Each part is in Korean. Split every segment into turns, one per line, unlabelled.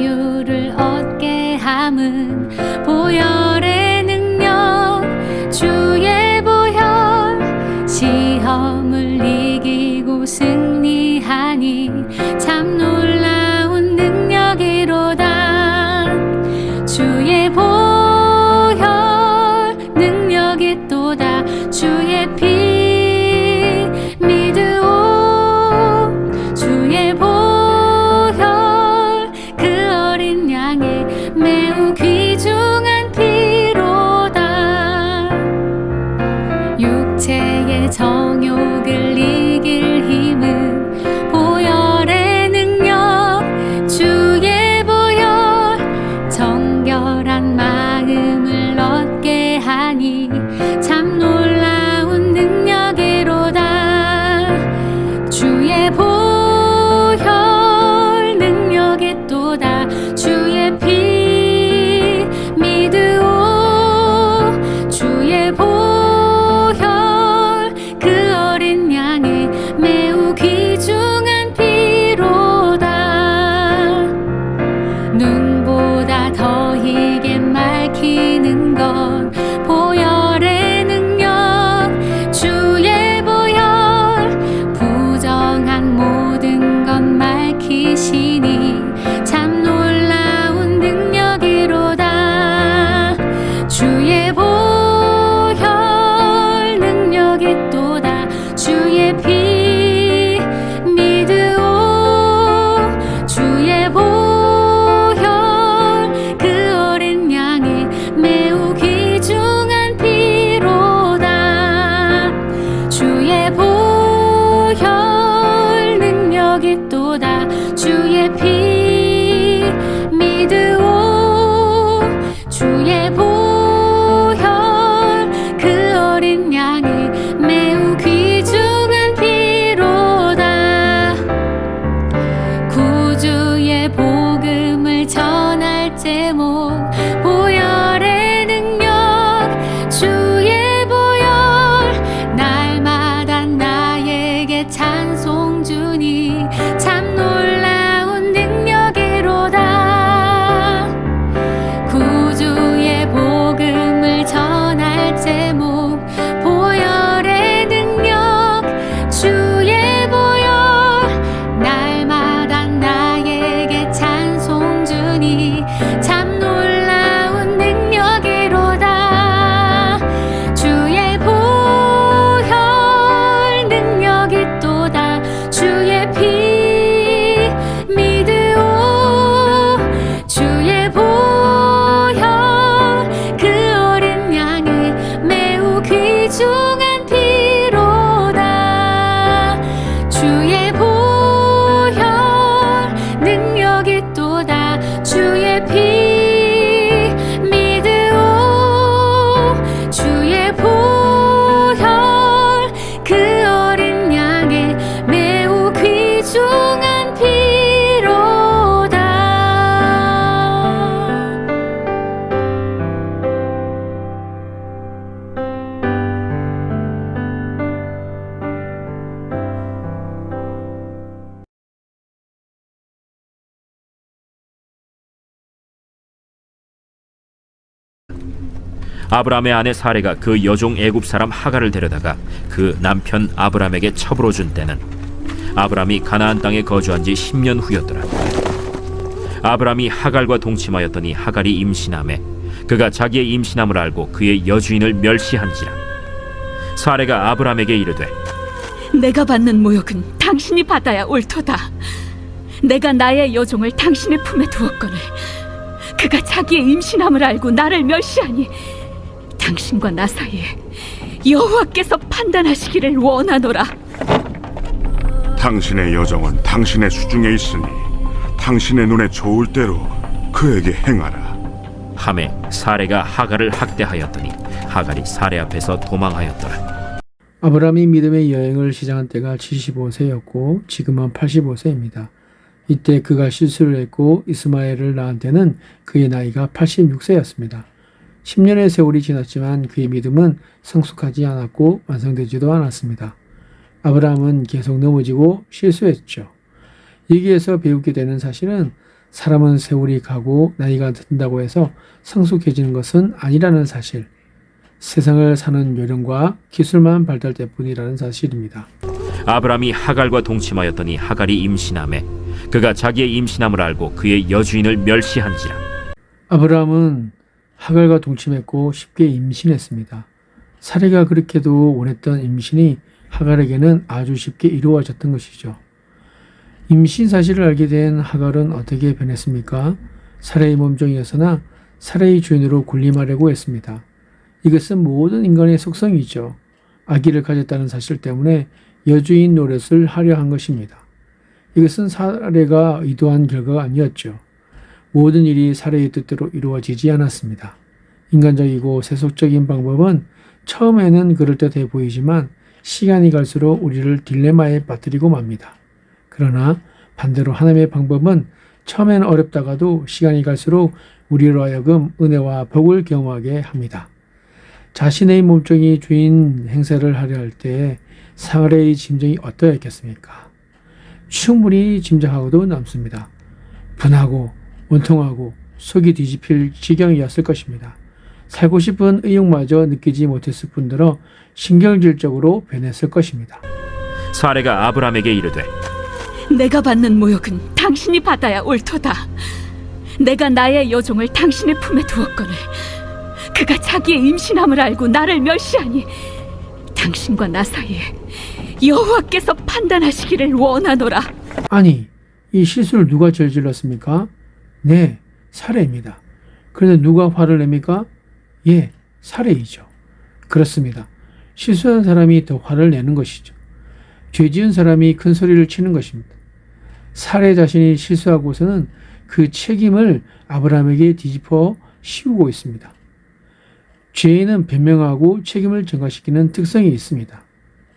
자유를 얻게 함은 보혈의 능력, 주의 보혈. 시험을 이기고 승리하니 참 놀라운 능력이로다. 주의 보혈 능력이 또다. 주의 피 믿으오. 주의 보혈 그 어린 양의 매우 귀중한 피로다. 육체의 정욕을 이길 힘은 보혈의 능력, 주의 보혈. 정결한 마음을 얻게 하니 참 놀라운 능력이로다. 주의 보혈 능력이 또다. 주의 피 믿으오. 주의 보혈 그 어린 양의 매우 귀중한 피로다. 눈보다 더 희게 맑히는 건 보혈의 능력, 주의 보혈. 부정한 모든 것 맑히시니 참 놀라운 능력이로다. 주의 보혈 능력이 또다. 주의 피 믿으오. 주의 보혈 그 어린 양의 매우 귀중한 피로다. 주의 보혈 능력이 또다. 주의 피 믿으오. 주의 보혈 그 어린 양의 매우 귀중한 피로다. 구주의 복음을 전할 제목, 보혈의 능력, 주의 보혈. 날마다 나에게 찬송 주니 참 놀라운 능력이로다. 구주의 복음을 전할 제목, 보혈의 능력, 주의 보혈. 날마다 나에게 찬송 주니 참 놀라운 능력이로다. 주의 보혈 능력이 또다. 주의 피 믿으오. 주의 보혈 그 어린 양의 매우 귀중한 피로다. 주의 보혈 능력이 또다. 주의 피 믿으오. 주의 보혈 그 어린 양의 매우 귀중한 피로다.
아브라함의 아내 사레가 그 여종 애굽 사람 하갈을 데려다가 그 남편 아브람에게 첩으로 준 때는 아브람이 가나안 땅에 거주한 지 10년 후였더라. 아브람이 하갈과 동침하였더니 하갈이 임신하매 그가 자기의 임신함을 알고 그의 여주인을 멸시한지라. 사레가 아브람에게 이르되,
내가 받는 모욕은 당신이 받아야 옳도다. 내가 나의 여종을 당신의 품에 두었거늘 그가 자기의 임신함을 알고 나를 멸시하니 당신과 나 사이에 여호와께서 판단하시기를 원하노라.
당신의 여정은 당신의 수중에 있으니 당신의 눈에 좋을 대로 그에게 행하라.
하매 사레가 하갈을 학대하였더니 하갈이 사레 앞에서 도망하였더라.
아브라함이 믿음의 여행을 시작한 때가 75세였고 지금은 85세입니다. 이때 그가 실수를 했고 이스마엘을 낳은 때는 그의 나이가 86세였습니다. 10년의 세월이 지났지만 그의 믿음은 성숙하지 않았고 완성되지도 않았습니다. 아브라함은 계속 넘어지고 실수했죠. 여기에서 배우게 되는 사실은 사람은 세월이 가고 나이가 든다고 해서 성숙해지는 것은 아니라는 사실, 세상을 사는 요령과 기술만 발달될 뿐이라는 사실입니다.
아브람이 하갈과 동침하였더니 하갈이 임신하매 그가 자기의 임신함을 알고 그의 여주인을 멸시한지라.
아브라함은 하갈과 동침했고 쉽게 임신했습니다. 사례가 그렇게도 원했던 임신이 하갈에게는 아주 쉽게 이루어졌던 것이죠. 임신 사실을 알게 된 하갈은 어떻게 변했습니까? 사례의 몸종이었으나 사례의 주인으로 군림하려고 했습니다. 이것은 모든 인간의 속성이죠. 아기를 가졌다는 사실 때문에 여주인 노릇을 하려 한 것입니다. 이것은 사례가 의도한 결과가 아니었죠. 모든 일이 사례의 뜻대로 이루어지지 않았습니다. 인간적이고 세속적인 방법은 처음에는 그럴듯해 보이지만 시간이 갈수록 우리를 딜레마에 빠뜨리고 맙니다. 그러나 반대로 하나님의 방법은 처음에는 어렵다가도 시간이 갈수록 우리로 하여금 은혜와 복을 경험하게 합니다. 자신의 몸종이 주인 행세를 하려 할 때 사례의 심정이 어떠했겠습니까? 충분히 짐작하고도 남습니다. 분하고 원통하고 속이 뒤집힐 지경이었을 것입니다. 살고 싶은 의욕마저 느끼지 못했을 뿐더러 신경질적으로 변했을 것입니다.
사레가 아브람에게 이르되
내가 받는 모욕은 당신이 받아야 옳도다. 내가 나의 여종을 당신의 품에 두었거늘 그가 자기의 임신함을 알고 나를 멸시하니 당신과 나 사이에 여호와께서 판단하시기를 원하노라.
아니, 이 실수를 누가 저질렀습니까? 네, 사례입니다. 그런데 누가 화를 냅니까? 예, 사례이죠. 그렇습니다. 실수한 사람이 더 화를 내는 것이죠. 죄 지은 사람이 큰 소리를 치는 것입니다. 사례 자신이 실수하고서는 그 책임을 아브라함에게 뒤집어 씌우고 있습니다. 죄인은 변명하고 책임을 전가시키는 특성이 있습니다.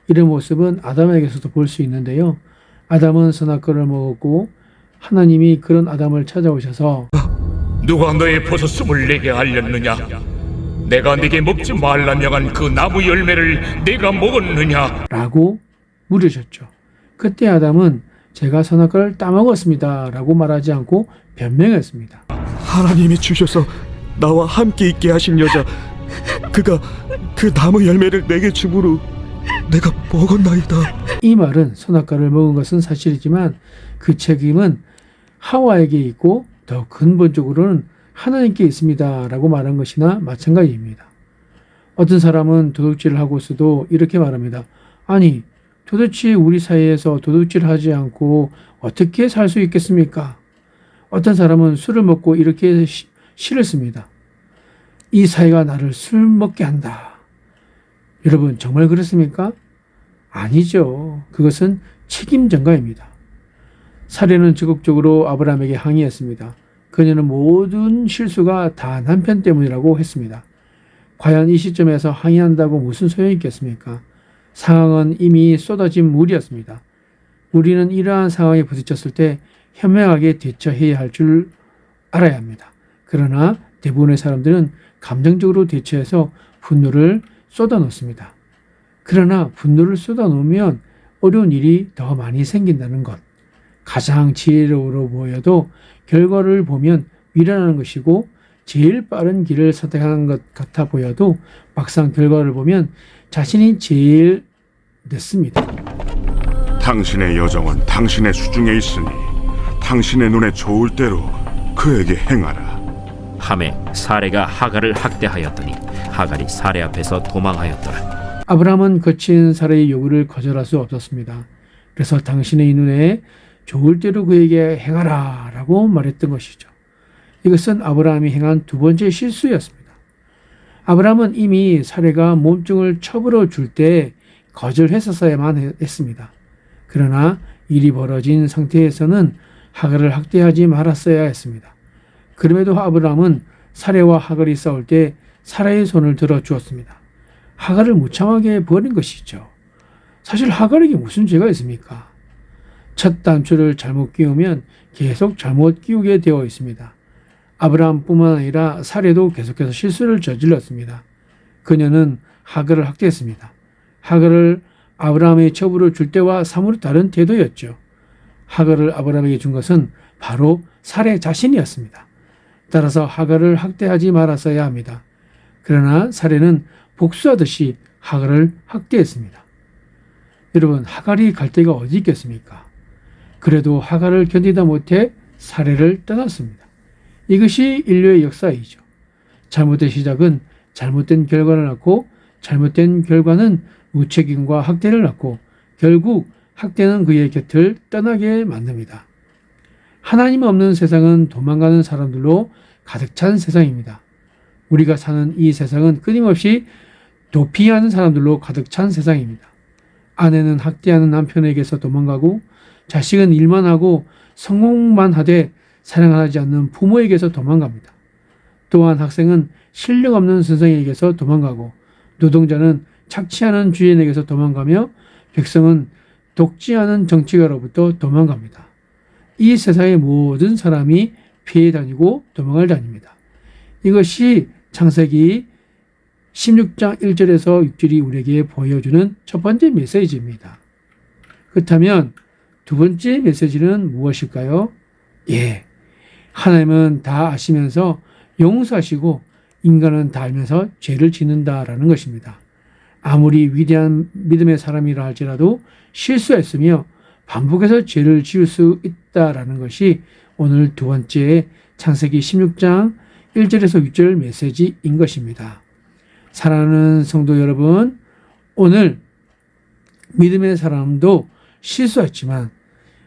이런 모습은 아담에게서도 볼 수 있는데요. 아담은 선악과를 먹었고 하나님이 그런 아담을 찾아오셔서
누가 너의 버섯음을 내게 알렸느냐? 내가 네게 먹지 말라 명한 그 나무 열매를 내가 먹었느냐?
라고 물으셨죠. 그때 아담은 제가 선악과를 따먹었습니다 라고 말하지 않고 변명했습니다.
하나님이 주셔서 나와 함께 있게 하신 여자, 그가 그 나무 열매를 내게 주므로 내가 먹었나이다.
이 말은 선악과를 먹은 것은 사실이지만 그 책임은 하와에게 있고 더 근본적으로는 하나님께 있습니다 라고 말한 것이나 마찬가지입니다. 어떤 사람은 도둑질을 하고서도 이렇게 말합니다. 아니, 도대체 우리 사이에서 도둑질을 하지 않고 어떻게 살 수 있겠습니까? 어떤 사람은 술을 먹고 이렇게 시를 씁니다. 이 사이가 나를 술 먹게 한다. 여러분, 정말 그렇습니까? 아니죠. 그것은 책임 전가입니다. 사례는 적극적으로 아브라함에게 항의했습니다. 그녀는 모든 실수가 다 남편 때문이라고 했습니다. 과연 이 시점에서 항의한다고 무슨 소용이 있겠습니까? 상황은 이미 쏟아진 물이었습니다. 우리는 이러한 상황에 부딪혔을 때 현명하게 대처해야 할 줄 알아야 합니다. 그러나 대부분의 사람들은 감정적으로 대처해서 분노를 쏟아놓습니다. 그러나 분노를 쏟아놓으면 어려운 일이 더 많이 생긴다는 것. 가장 지혜로워 보여도 결과를 보면 미련한 것이고 제일 빠른 길을 선택한 것 같아 보여도 막상 결과를 보면 자신이 제일 늦습니다.
당신의 여정은 당신의 수중에 있으니 당신의 눈에 좋을 대로 그에게 행하라.
함에 사레가 하갈을 학대하였더니 하갈이 사레 앞에서 도망하였더라.
아브라함은 거친 사례의 요구를 거절할 수 없었습니다. 그래서 당신의 눈에 좋을 대로 그에게 행하라 라고 말했던 것이죠. 이것은 아브라함이 행한 두 번째 실수였습니다. 아브라함은 이미 사레가 몸종을 첩으로 줄 때 거절했었어야만 했습니다. 그러나 일이 벌어진 상태에서는 하갈을 학대하지 말았어야 했습니다. 그럼에도 아브라함은 사레와 하갈이 싸울 때 사라의 손을 들어 주었습니다. 하갈을 무참하게 버린 것이죠. 사실 하갈에게 무슨 죄가 있습니까? 첫 단추를 잘못 끼우면 계속 잘못 끼우게 되어 있습니다. 아브라함뿐만 아니라 사레도 계속해서 실수를 저질렀습니다. 그녀는 하갈을 학대했습니다. 하갈을 아브라함의 첩으로 줄 때와 사뭇 다른 태도였죠. 하갈을 아브라함에게 준 것은 바로 사례 자신이었습니다. 따라서 하갈을 학대하지 말았어야 합니다. 그러나 사례는 복수하듯이 하갈을 학대했습니다. 여러분, 하갈이 갈 데가 어디 있겠습니까? 그래도 하갈을 견디다 못해 사례를 떠났습니다. 이것이 인류의 역사이죠. 잘못된 시작은 잘못된 결과를 낳고 잘못된 결과는 무책임과 학대를 낳고 결국 학대는 그의 곁을 떠나게 만듭니다. 하나님 없는 세상은 도망가는 사람들로 가득 찬 세상입니다. 우리가 사는 이 세상은 끊임없이 도피하는 사람들로 가득 찬 세상입니다. 아내는 학대하는 남편에게서 도망가고 자식은 일만 하고 성공만 하되 사랑을 하지 않는 부모에게서 도망갑니다. 또한 학생은 실력 없는 선생에게서 도망가고 노동자는 착취하는 주인에게서 도망가며 백성은 독재하는 정치가로부터 도망갑니다. 이 세상의 모든 사람이 피해 다니고 도망을 다닙니다. 이것이 창세기 16장 1절에서 6절이 우리에게 보여주는 첫 번째 메시지입니다. 그렇다면 두 번째 메시지는 무엇일까요? 하나님은 다 아시면서 용서하시고 인간은 다 알면서 죄를 짓는다라는 것입니다. 아무리 위대한 믿음의 사람이라 할지라도 실수했으며 반복해서 죄를 지을 수 있다라는 것이 오늘 두 번째 창세기 16장 1절에서 6절 메시지인 것입니다. 사랑하는 성도 여러분, 오늘 믿음의 사람도 실수했지만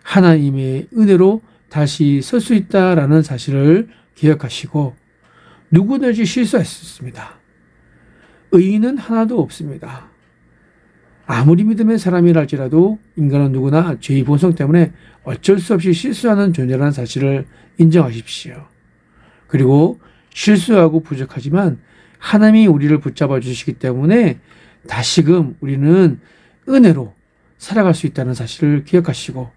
하나님의 은혜로 다시 설 수 있다라는 사실을 기억하시고 누구든지 실수했습니다. 의인은 하나도 없습니다. 아무리 믿음의 사람이라 할지라도 인간은 누구나 죄의 본성 때문에 어쩔 수 없이 실수하는 존재라는 사실을 인정하십시오. 그리고 실수하고 부족하지만 하나님이 우리를 붙잡아 주시기 때문에 다시금 우리는 은혜로 살아갈 수 있다는 사실을 기억하시고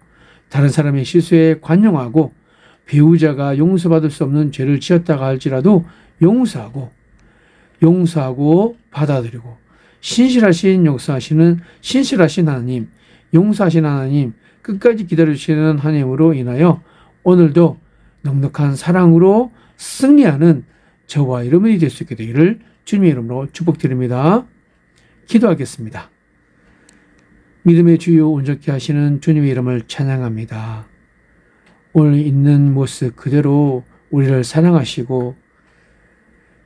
다른 사람의 실수에 관용하고 배우자가 용서받을 수 없는 죄를 지었다가 할지라도 용서하고 받아들이고 신실하신 하나님, 용서하신 하나님, 끝까지 기다려주시는 하나님으로 인하여 오늘도 넉넉한 사랑으로 승리하는 저와 여러분이 될 수 있게 되기를 주님의 이름으로 축복드립니다. 기도하겠습니다. 믿음의 주요 온전케 하시는 주님의 이름을 찬양합니다. 오늘 있는 모습 그대로 우리를 사랑하시고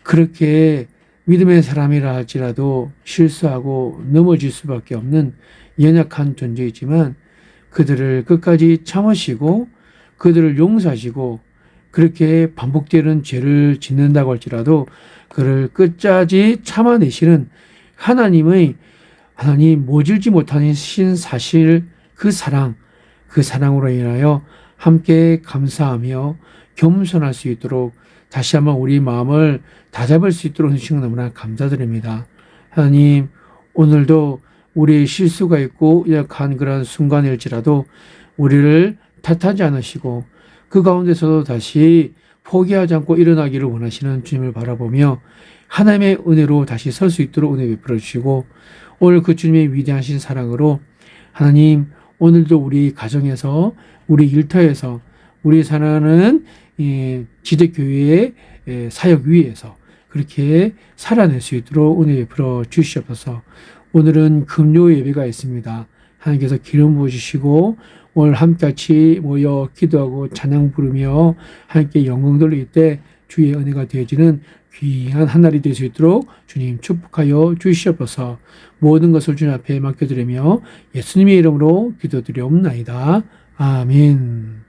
그렇게 믿음의 사람이라 할지라도 실수하고 넘어질 수밖에 없는 연약한 존재이지만 그들을 끝까지 참으시고 그들을 용서하시고 그렇게 반복되는 죄를 짓는다고 할지라도 그를 끝까지 참아내시는 하나님 모질지 못하신 사실 그 사랑으로 인하여 함께 감사하며 겸손할 수 있도록 다시 한번 우리 마음을 다잡을 수 있도록 해주신 너무나 감사드립니다. 하나님, 오늘도 우리의 실수가 있고 약한 그런 순간일지라도 우리를 탓하지 않으시고 그 가운데서도 다시 포기하지 않고 일어나기를 원하시는 주님을 바라보며 하나님의 은혜로 다시 설 수 있도록 은혜 베풀어 주시고 오늘 그 주님의 위대하신 사랑으로 하나님 오늘도 우리 가정에서 우리 일터에서 우리 사랑하는 지대교회의 사역 위에서 그렇게 살아낼 수 있도록 은혜 베풀어 주시옵소서. 오늘은 금요 예배가 있습니다. 하나님께서 기름 부어주시고 오늘 함께같이 모여 기도하고 찬양 부르며 함께 영광 돌릴 때 주의 은혜가 되어지는 귀한 한 날이 될 수 있도록 주님 축복하여 주시옵소서. 모든 것을 주님 앞에 맡겨드리며 예수님의 이름으로 기도드리옵나이다. 아멘.